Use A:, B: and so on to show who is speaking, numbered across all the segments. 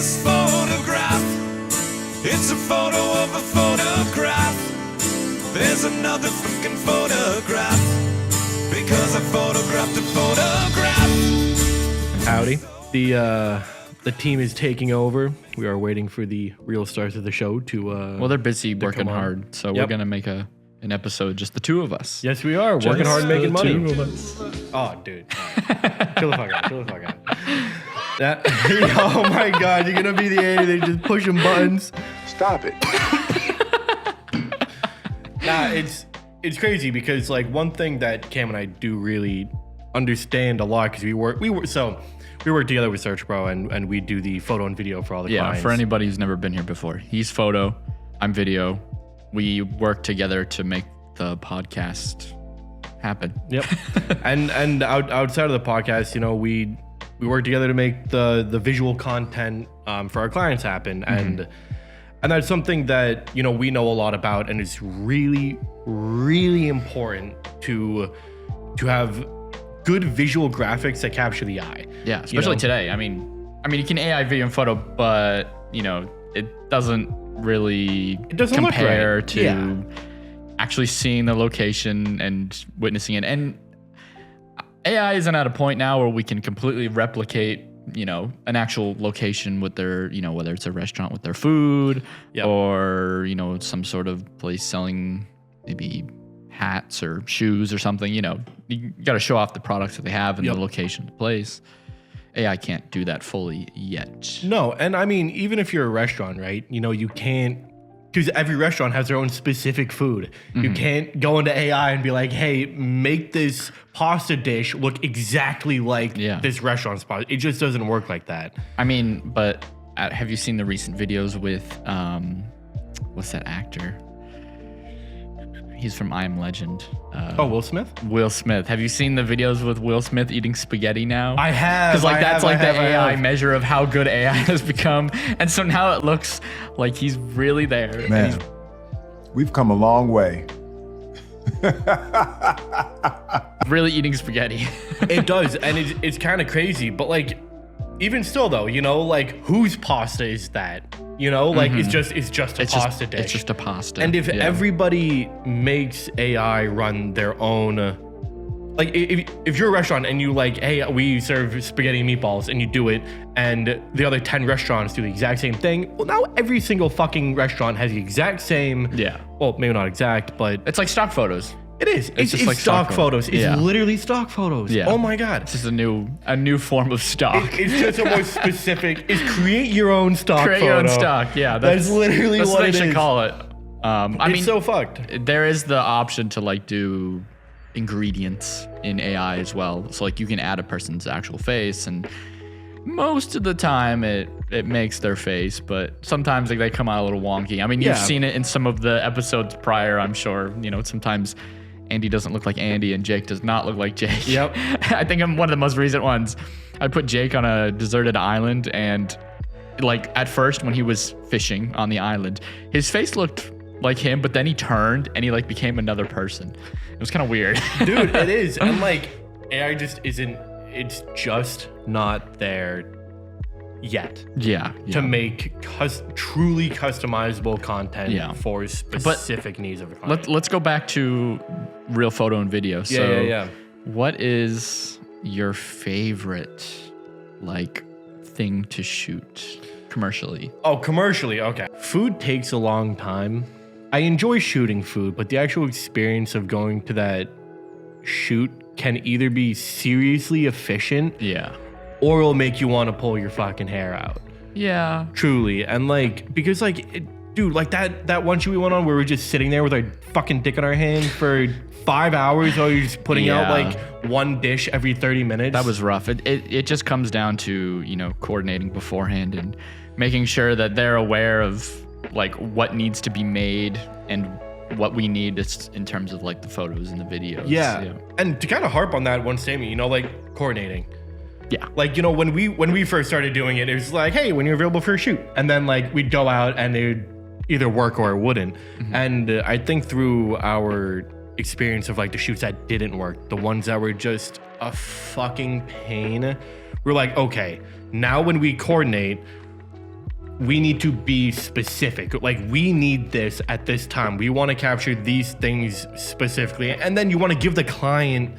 A: this photograph. It's a photo of a photograph. There's another fucking photograph. Because I photographed a photograph.
B: Howdy. The team is taking over. We are waiting for the real stars of the show to
C: well, they're busy working hard, so we're gonna make an episode just the two of us.
B: Yes, we are working hard, making money.
C: Oh,
B: dude, chill the fuck out. Oh my God, you're gonna be the A. They just pushing buttons.
D: Stop it.
B: Nah, it's crazy because like one thing that Cam and I do really understand a lot because we work together with Search Pro and we do the photo and video for all the clients.
C: Yeah, for anybody who's never been here before, he's photo, I'm video. We work together to make the podcast happen.
B: Yep. and outside of the podcast, you know, we work together to make the visual content for our clients happen. And that's something that, you know, we know a lot about, and it's really, really important to have good visual graphics that capture the eye.
C: Yeah, especially today. I mean, you can AI video and photo, but you know, it doesn't compare to actually seeing the location and witnessing it. And AI isn't at a point now where we can completely replicate, you know, an actual location with their, you know, whether it's a restaurant with their food or, you know, some sort of place selling maybe hats or shoes or something. You know, you got to show off the products that they have and the location, the place. AI can't do that fully yet.
B: No, and I mean, even if you're a restaurant, right? You know, you can't, because every restaurant has their own specific food. You can't go into AI and be like, hey, make this pasta dish look exactly like this restaurant's pasta. It just doesn't work like that.
C: I mean, but have you seen the recent videos with, what's that actor? He's from I Am Legend.
B: Will Smith?
C: Will Smith. Have you seen the videos with Will Smith eating spaghetti now?
B: I have.
C: Because that's the AI measure of how good AI has become. And so now it looks like he's really there.
D: Man, we've come a long way.
C: Really eating spaghetti.
B: It does. And it's kind of crazy. But like, even still though, you know, like whose pasta is that? You know, like it's just a pasta dish.
C: It's just a pasta.
B: And if everybody makes AI run their own, like if you're a restaurant and you like, hey, we serve spaghetti and meatballs, and you do it, and the other 10 restaurants do the exact same thing, well, now every single fucking restaurant has the exact same. Yeah. Well, maybe not exact, but
C: it's like stock photos.
B: It is. It's just like stock photos. It's literally stock photos. Yeah. Oh my God.
C: It's just a new form of stock.
B: It's just a more specific. It's create your own stock.
C: Create your own stock. Yeah.
B: That's literally what
C: they should call it. I mean,
B: it's so fucked.
C: There is the option to like do ingredients in AI as well. So like you can add a person's actual face, and most of the time it makes their face, but sometimes like they come out a little wonky. I mean, you've seen it in some of the episodes prior, I'm sure. You know, sometimes Andy doesn't look like Andy and Jake does not look like Jake.
B: Yep.
C: I think I'm one of the most recent ones. I put Jake on a deserted island, and like at first when he was fishing on the island, his face looked like him, but then he turned and he like became another person. It was kind of weird.
B: Dude, it is. And like AI just isn't, it's just not there yet.
C: Yeah.
B: To make truly customizable content for specific needs of a client.
C: Let's go back to real photo and video. So what is your favorite like thing to shoot commercially?
B: Oh, commercially. Okay. Food takes a long time. I enjoy shooting food, but the actual experience of going to that shoot can either be seriously efficient. Or it'll make you want to pull your fucking hair out.
C: Yeah.
B: Truly. And like, because like, dude, like that one shoot we went on where we're just sitting there with our fucking dick in our hand for 5 hours while you're just putting out like one dish every 30 minutes.
C: That was rough. It just comes down to, you know, coordinating beforehand and making sure that they're aware of like what needs to be made and what we need in terms of like the photos and the videos.
B: Yeah. And to kind of harp on that one statement, you know, like coordinating.
C: Yeah.
B: Like, you know, when we first started doing it, it was like, hey, when you're available for a shoot. And then like we'd go out and it would either work or it wouldn't. And I think through our experience of like the shoots that didn't work, the ones that were just a fucking pain, we're like, okay, now when we coordinate, we need to be specific. Like, we need this at this time. We want to capture these things specifically. And then you want to give the client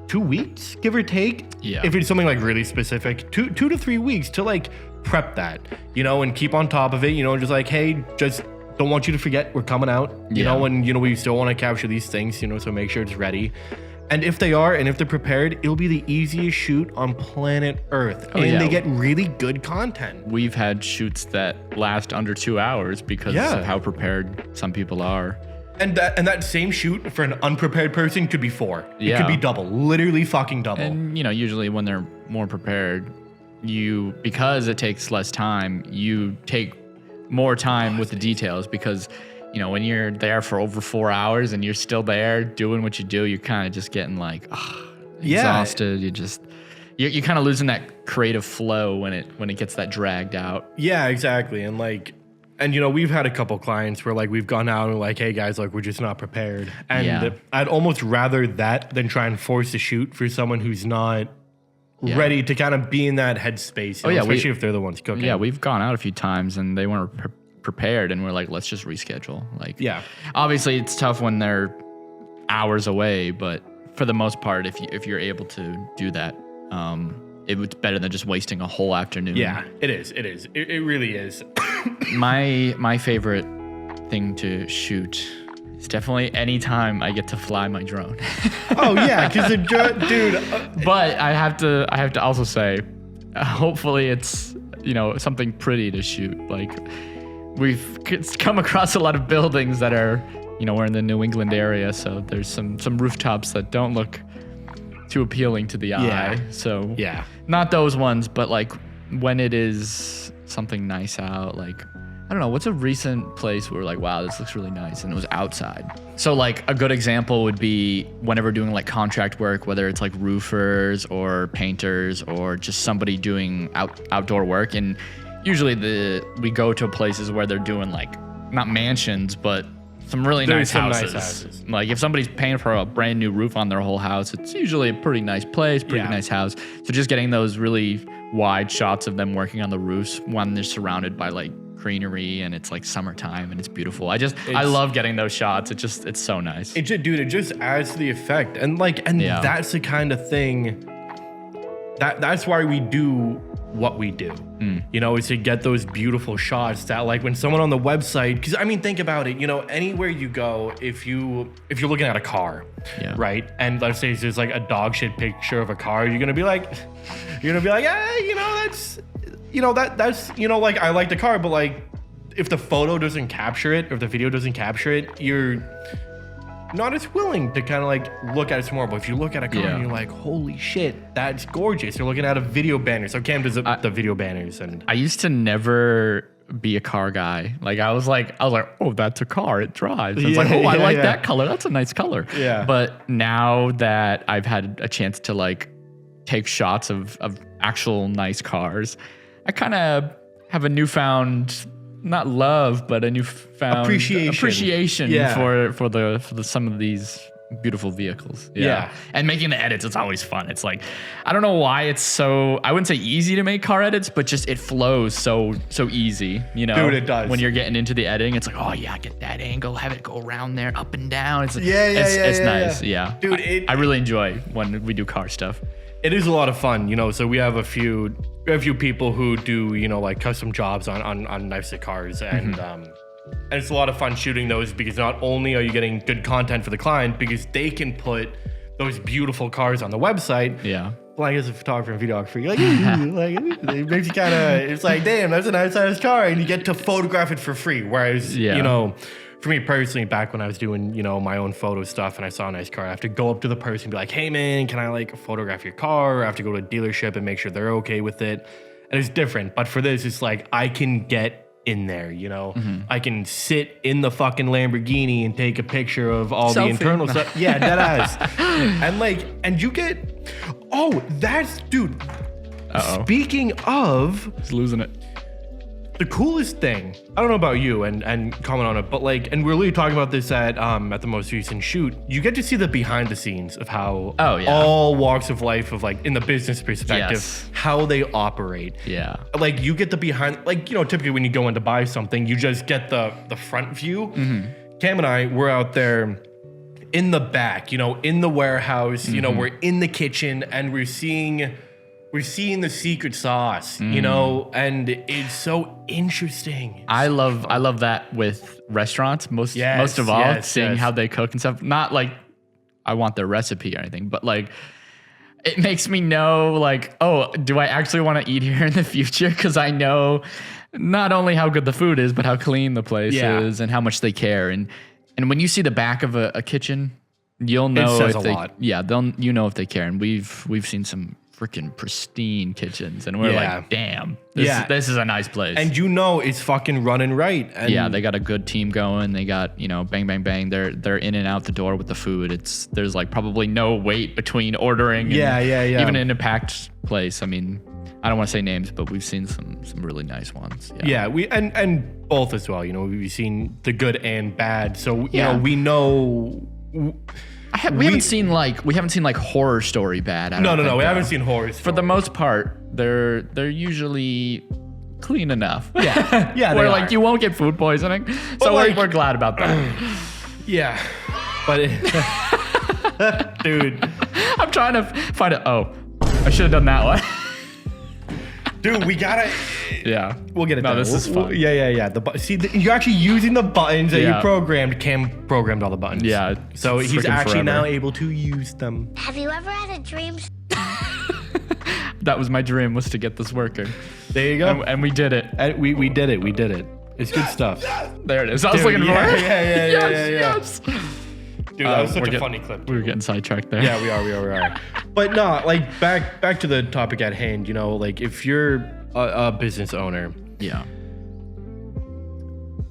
B: 2 weeks, give or take.
C: Yeah.
B: If it's something like really specific, 2 to 3 weeks to like prep that, you know, and keep on top of it, you know, just like, hey, just don't want you to forget we're coming out, you know, and, you know, we still want to capture these things, you know, so make sure it's ready. And if they are, and if they're prepared, it'll be the easiest shoot on planet Earth. They get really good content.
C: We've had shoots that last under 2 hours because of how prepared some people are.
B: And that same shoot for an unprepared person could be 4.
C: Yeah.
B: It could be double, literally fucking double.
C: And, you know, usually when they're more prepared, because it takes less time, you take more time with the details because, you know, when you're there for over 4 hours and you're still there doing what you do, you're kind of just getting like exhausted. You're kind of losing that creative flow when it gets that dragged out.
B: Yeah, exactly. And you know, we've had a couple clients where like we've gone out and like, hey guys, like we're just not prepared. And I'd almost rather that than try and force a shoot for someone who's not ready to kind of be in that headspace. You know, especially if they're the ones cooking.
C: Yeah, we've gone out a few times and they weren't prepared, and we're like, let's just reschedule. Like, obviously it's tough when they're hours away, but for the most part, if you're able to do that, it's better than just wasting a whole afternoon.
B: Yeah, it is. It really is.
C: My favorite thing to shoot is definitely anytime I get to fly my drone.
B: Oh yeah, because the dude.
C: But I have to also say, hopefully it's, you know, something pretty to shoot. Like, we've come across a lot of buildings that are, you know, we're in the New England area, so there's some rooftops that don't look too appealing to the eye. So not those ones, but like when it is something nice out, like, I don't know, what's a recent place where we're like, wow, this looks really nice, and it was outside. So like a good example would be whenever doing like contract work, whether it's like roofers or painters or just somebody doing outdoor work. And usually we go to places where they're doing like not mansions, but some really nice houses. Like if somebody's paying for a brand new roof on their whole house, it's usually a pretty nice place, pretty nice house. So just getting those really wide shots of them working on the roofs when they're surrounded by like greenery and it's like summertime and it's beautiful. I love getting those shots. It's so nice.
B: It just adds to the effect. And that's the kind of thing that's why we do what we do, you know, is to get those beautiful shots that like when someone on the website, because I mean, think about it, you know, anywhere you go, if you're looking at a car, right? And let's say there's like a dog shit picture of a car, you're gonna be like, you know, that's, you know, that's, you know, like I like the car, but like if the photo doesn't capture it, or if the video doesn't capture it, you're not as willing to kind of like look at it some more. But if you look at a car and you're like, holy shit, that's gorgeous. You're looking at a video banner. So Cam does the video banners. And
C: I used to never be a car guy. Like I was like, oh, that's a car. It drives. It's like, oh, I like that color. That's a nice color. Yeah. But now that I've had a chance to like take shots of actual nice cars, I kind of have a newfound, not love, but a newfound appreciation for the some of these beautiful vehicles. And making the edits, it's always fun. It's like, I don't know why it's so, I wouldn't say easy to make car edits, but just it flows so easy, you know.
B: Dude, it does.
C: When you're getting into the editing, it's like, oh yeah, get that angle, have it go around there, up and down. It's it's nice. Yeah. Dude, I really enjoy when we do car stuff.
B: It is a lot of fun, you know. So we have a few people who do, you know, like custom jobs on nice cars, and it's a lot of fun shooting those, because not only are you getting good content for the client, because they can put those beautiful cars on the website. Yeah. Like as a photographer and videographer, you're like, it makes you kind of, it's like, damn, that's a nice size car, and you get to photograph it for free. Whereas, you know, for me personally, back when I was doing, you know, my own photo stuff and I saw a nice car, I have to go up to the person and be like, hey man, can I like photograph your car? Or I have to go to a dealership and make sure they're okay with it. And it's different. But for this, it's like, I can get in there, you know? I can sit in the fucking Lamborghini and take a picture of all the internal stuff. Yeah, dead ass. And like, and you get, oh, that's, dude. Speaking of.
C: He's losing it.
B: the coolest thing, I don't know about you and comment on it, but like, and we're really talking about this at the most recent shoot, you get to see the behind the scenes of how all walks of life of like in the business perspective, how they operate.
C: Yeah.
B: Like you get the behind, like, you know, typically when you go in to buy something, you just get the front view. Cam and I, we're out there in the back, you know, in the warehouse, you know, we're in the kitchen and we're seeing the secret sauce, you know, and it's so interesting.
C: I love that with restaurants most of all, seeing how they cook and stuff. Not like I want their recipe or anything, but like it makes me know like, oh, do I actually want to eat here in the future? Because I know not only how good the food is, but how clean the place is and how much they care. And when you see the back of a kitchen, you'll know if they you know if they care. And we've seen some freaking pristine kitchens, and we're like, damn, this is a nice place.
B: And you know it's fucking running right. And
C: they got a good team going. They got, you know, bang, bang, bang. They're in and out the door with the food. There's like probably no wait between ordering. Even in a packed place. I mean, I don't want to say names, but we've seen some really nice ones.
B: Yeah, we and both as well. You know, we've seen the good and bad. So you know, we know.
C: We haven't seen like horror story bad.
B: No. We haven't seen horror story.
C: For the most part, they're usually clean enough.
B: Yeah.
C: Where like you won't get food poisoning. So like, we're glad about that.
B: Yeah, but dude,
C: I'm trying to find it. Oh, I should have done that one.
B: Dude, we gotta.
C: Yeah,
B: we'll get it done.
C: This is fun.
B: Yeah. You're actually using the buttons that you programmed. Cam programmed all the buttons.
C: Yeah.
B: So he's actually now able to use them.
E: Have you ever had a dream?
C: That was my dream, was to get this working.
B: There you go.
C: And we did it.
B: And we did it. We did it. It's good stuff.
C: There it is. I was looking for it.
B: Yes. Dude, that was such a funny clip.
C: We were getting sidetracked there.
B: Yeah, we are. But no, like back to the topic at hand, you know, like if you're a business owner,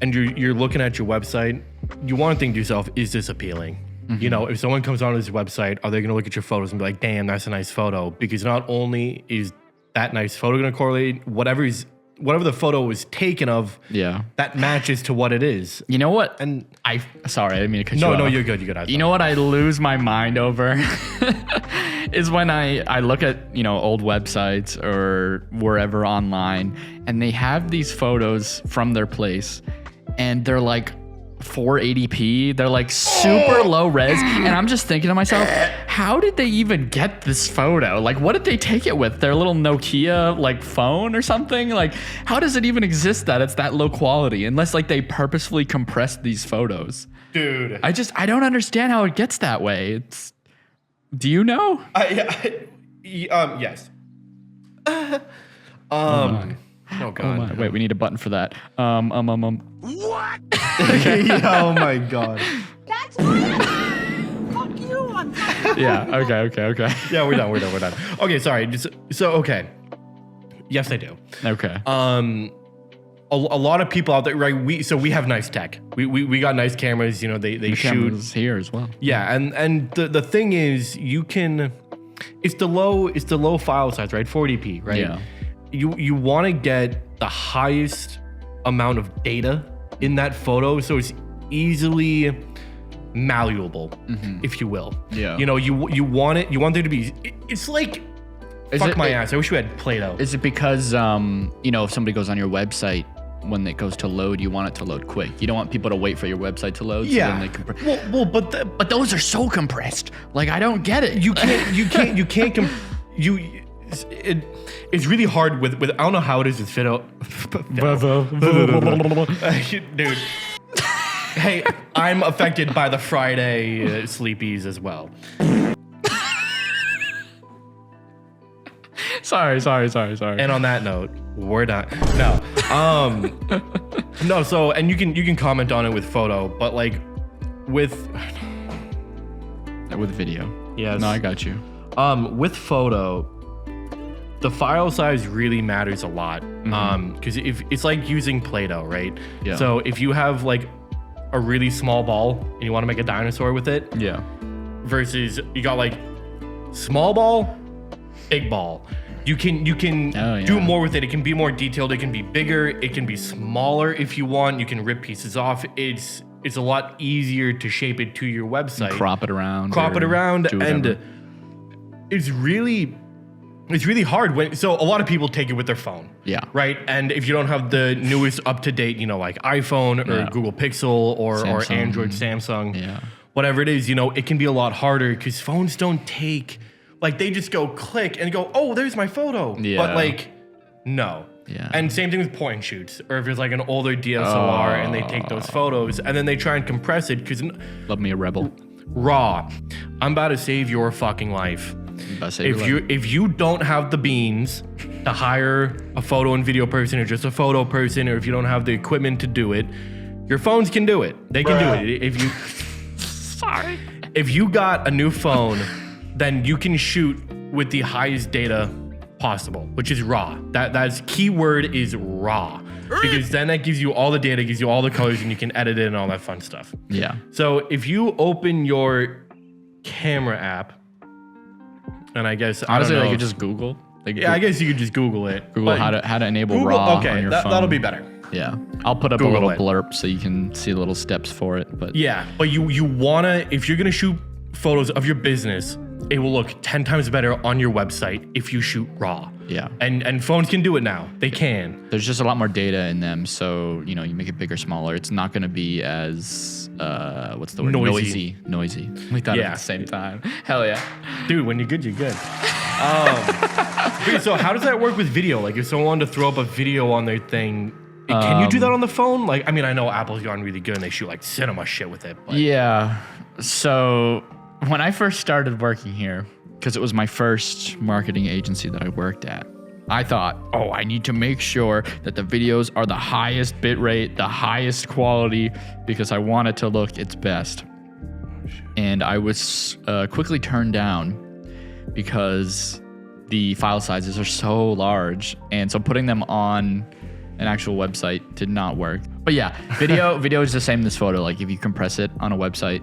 B: and you're looking at your website, you want to think to yourself, is this appealing? You know, if someone comes on this website, are they going to look at your photos and be like, damn, that's a nice photo? Because not only is that nice photo going to correlate, whatever the photo was taken of, that matches to what it is.
C: You know what?
B: And
C: sorry, I didn't mean to cut you off.
B: No, you're good.
C: You know what I lose my mind over is when I look at, you know, old websites or wherever online, and they have these photos from their place, and they're like 480p. They're like super low res, and I'm just thinking to myself, how did they even get this photo? Like, what did they take it with? Their little Nokia like phone or something? Like, how does it even exist that it's that low quality? Unless like they purposefully compressed these photos.
B: Dude,
C: I don't understand how it gets that way. Do you know?
B: Yes. Oh god.
C: Wait, we need a button for that.
E: What?
B: Oh my god.
E: That's my fuck you.
C: Yeah. Okay.
B: Yeah, we're done. Okay, sorry. Okay. Yes, I do.
C: Okay.
B: A lot of people out there, right? We have nice tech. We got nice cameras. You know, they
C: the
B: shoot
C: cameras here as well.
B: Yeah, and the thing is, you can. It's the low file size, right? 40p, right?
C: Yeah.
B: You want to get the highest amount of data in that photo, so it's easily malleable, if you will.
C: Yeah.
B: You know, you want it. You want there to be. It's like. Fuck my ass. I wish we had Play-Doh.
C: Is it because you know, if somebody goes on your website, when it goes to load, you want it to load quick. You don't want people to wait for your website to load.
B: Yeah.
C: So then they but those are so compressed. Like, I don't get it.
B: It's really hard with I don't know how it is with Fido. Dude. Hey, I'm affected by the Friday sleepies as well.
C: Sorry.
B: And on that note, we're done. No. So, and you can comment on it with photo, but like with
C: video.
B: Yes.
C: No, I got you.
B: With photo, the file size really matters a lot. Because if it's like using Play-Doh, right?
C: Yeah.
B: So if you have like a really small ball and you want to make a dinosaur with it,
C: Yeah.
B: versus you got like small ball, big ball. You can do more with it. It can be more detailed. It can be bigger. It can be smaller if you want. You can rip pieces off. It's a lot easier to shape it to your website.
C: Crop it around.
B: And it's really hard so a lot of people take it with their phone.
C: Yeah.
B: Right. And if you don't have the newest up to date, like iPhone or Google Pixel or Android, Samsung, whatever it is, it can be a lot harder because phones don't take. Like, they just go click and go, oh, there's my photo.
C: Yeah.
B: But, no.
C: Yeah.
B: And same thing with point and shoots. Or if it's, like, an older DSLR and they take those photos and then they try and compress it because...
C: Love me a rebel.
B: Raw. I'm about to save your fucking life. If you don't have the beans to hire a photo and video person or just a photo person, or if you don't have the equipment to do it, your phones can do it. They can do it. If you...
C: Sorry.
B: If you got a new phone... then you can shoot with the highest data possible, which is raw. That's keyword is raw, because then that gives you all the data, gives you all the colors, and you can edit it and all that fun stuff.
C: Yeah.
B: So if you open your camera app, and I guess
C: honestly,
B: I
C: you could just Google.
B: I guess you could just Google it.
C: Google how to enable raw on your phone.
B: That'll be better.
C: Yeah, I'll put up a little blurb so you can see the little steps for it. But
B: but you wanna, if you're gonna shoot photos of your business, it will look 10 times better on your website if you shoot raw.
C: Yeah.
B: And phones can do it now. They can.
C: There's just a lot more data in them, so you make it bigger, smaller. It's not going to be as what's the word? Noisy. We thought it at the same time. Hell yeah.
B: Dude, when you're good, you're good. So how does that work with video? Like, if someone wanted to throw up a video on their thing, can you do that on the phone? Like, I mean, I know Apple's gotten really good and they shoot like cinema shit with it. But.
C: Yeah. So when I first started working here, because it was my first marketing agency that I worked at, I thought, I need to make sure that the videos are the highest bitrate, the highest quality, because I want it to look its best. And I was quickly turned down because the file sizes are so large. And so putting them on an actual website did not work. But yeah, video is the same as photo. Like, if you compress it on a website,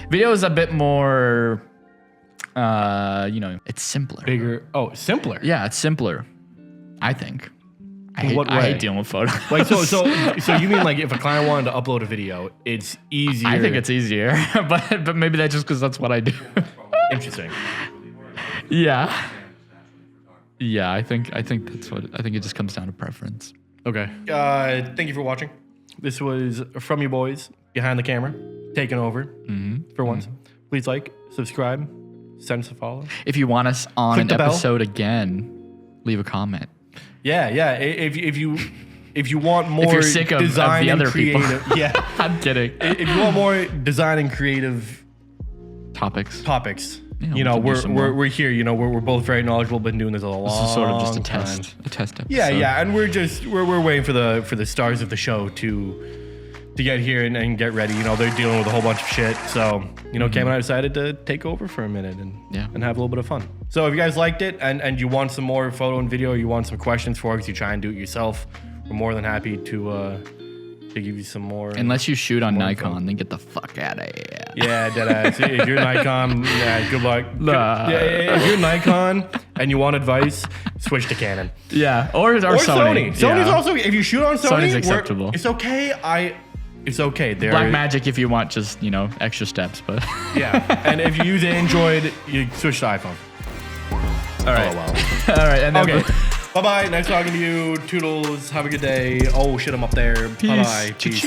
C: video is a bit more, it's simpler.
B: Bigger. Oh, simpler.
C: Yeah, it's simpler, I think. I hate dealing with photos.
B: Like, so you mean like if a client wanted to upload a video, it's easier?
C: I think it's easier, but maybe that's just because that's what I do.
B: Interesting.
C: Yeah. Yeah, I think it just comes down to preference.
B: Okay. Thank you for watching. This was from you boys behind the camera, taking over for once. Please like, subscribe, send us a follow.
C: If you want us on
B: Click
C: an
B: the
C: episode again, leave a comment.
B: Yeah. If you want more,
C: if you're sick of
B: design
C: the
B: and
C: other
B: creative,
C: people.
B: yeah,
C: I'm kidding.
B: If you want more design and creative
C: topics,
B: yeah, we're here. We're both very knowledgeable, been doing this a long time.
C: This is sort of just a test episode.
B: Yeah, and we're waiting for the stars of the show to get here and get ready. They're dealing with a whole bunch of shit. So, Cam and I decided to take over for a minute and have a little bit of fun. So if you guys liked it and you want some more photo and video, you want some questions for us, you try and do it yourself, we're more than happy to give you some more.
C: Unless you shoot on Nikon, then get the fuck out of here.
B: Yeah, deadass. If you're Nikon, good luck. If you're Nikon and you want advice, switch to Canon.
C: Yeah, or Sony.
B: Sony's also, if you shoot on
C: Sony's acceptable.
B: It's okay. It's okay.
C: Blackmagic if you want just, extra steps, but
B: yeah. And if you use Android, you switch to iPhone.
C: All right.
B: Oh, well.
C: All right. And then
B: okay. Bye-bye. Nice talking to you. Toodles. Have a good day. Oh, shit, I'm up there.
C: Peace.
B: Bye-bye. Peace.